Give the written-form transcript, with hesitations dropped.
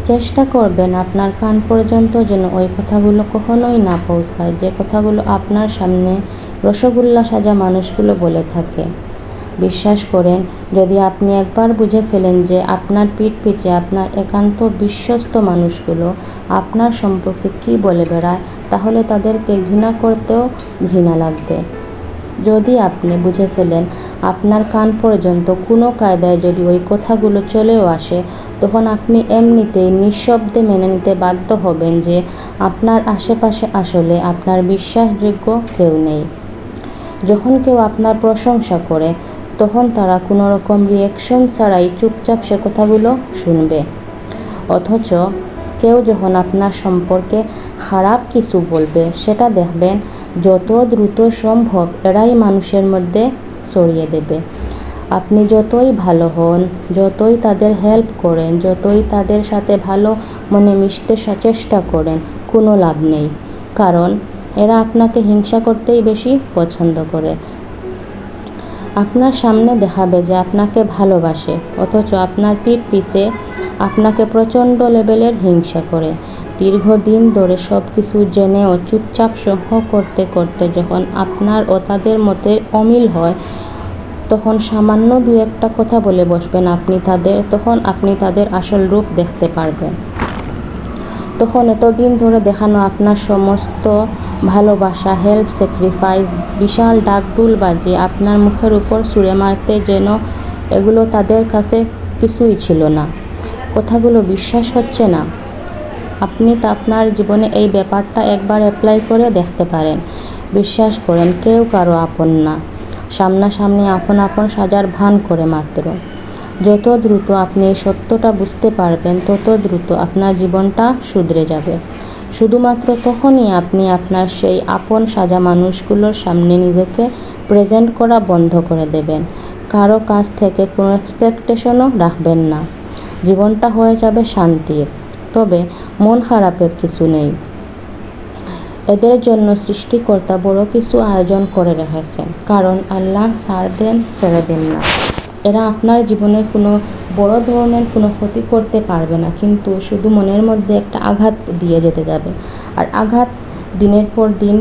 চেষ্টা করবেন আপনার কান পর্যন্ত যেন ওই কথাগুলো কখনোই না পৌঁছায়, যে কথাগুলো আপনার সামনে রসগোল্লা সাজা মানুষগুলো বলে থাকে। বিশ্বাস করেন, যদি আপনি একবার বুঝে ফেলেন যে আপনার পিঠ পিছে আপনার একান্ত বিশ্বস্ত মানুষগুলো আপনার সম্পর্কে কী বলে বেড়ায়, তাহলে তাদেরকে ঘৃণা করতেও ঘৃণা লাগবে। যদি আপনি বুঝে ফেলেন আপনার কান পর্যন্ত কোনো কায়দায় যদি ওই কথাগুলো চলেও আসে, তখন আপনি এমনিতেই নিঃশব্দে মেনে নিতে বাধ্য হবেন যে আপনার আশেপাশে আসলে আপনার বিশ্বাসযোগ্য কেউ নেই। যখন কেউ আপনার প্রশংসা করে, তখন তারা কোনো রকম রিঅ্যাকশন ছাড়াই চুপচাপ সে কথাগুলো শুনবে। অথচ কেউ যখন আপনার সম্পর্কে খারাপ কিছু বলবে, সেটা দেখবেন যত দ্রুত সম্ভব এরাই মানুষের মধ্যে ছড়িয়ে দেবে। আপনি যতই ভালো হন, যতই তাদের হেল্প করেন, যতই তাদের সাথে ভালো মনে মিশতে চেষ্টা করেন, কোনো লাভ নেই। কারণ এরা আপনাকে হিংসা করতেই বেশি পছন্দ করে। আপনার সামনে দেখাবে যে আপনাকে ভালোবাসে, অথচ আপনার পিঠ পিছে আপনাকে প্রচণ্ড লেভেলের হিংসা করে। দীর্ঘদিন ধরে সব কিছু জেনেও চুপচাপ সহ্য করতে করতে যখন আপনার ও তাদের মধ্যে অমিল হয়, তখন সামান্য দু একটা কথা বলে বসবেন তখন আপনি তাদের আসল রূপ দেখতে পারবেন। তখন এতদিন ধরে দেখানো আপনার সমস্ত ভালোবাসা, হেল্প, স্যাক্রিফাইস, বিশাল ডাকডুল বাজিয়ে আপনার মুখের উপর ছুঁড়ে মারতে যেন এগুলো তাদের কাছে কিছুই ছিল না। কথাগুলো বিশ্বাস হচ্ছে না? আপনি আপনার জীবনে এই ব্যাপারটা একবার অ্যাপ্লাই করে দেখতে পারেন। বিশ্বাস করেন, কেউ কারো আপন না। সামনাসামনি আপন আপন সাজার ভান করে মাত্র। যত দ্রুত আপনি এই সত্যটা বুঝতে পারবেন, তত দ্রুত আপনার জীবনটা শুধরে যাবে। শুধুমাত্র তখনই আপনি আপনার সেই আপন সাজা মানুষগুলোর সামনে নিজেকে প্রেজেন্ট করা বন্ধ করে দেবেন। কারো কাছ থেকে কোনো এক্সপেকটেশনও রাখবেন না। জীবনটা হয়ে যাবে শান্তির। তবে মন খারাপের কিছু নেই। এদের জন্য সৃষ্টিকর্তা বড় কিছু আয়োজন করে রেখেছেন। কারণ আল্লাহ ছাড় দেন, ছেড়ে দেন না। এরা আপনার জীবনে কোনো বড় ধরনের কোনো ক্ষতি করতে পারবে না, কিন্তু শুধু মনের মধ্যে একটা আঘাত দিয়ে যেতে যাবে। আর আঘাত দিনের পর দিন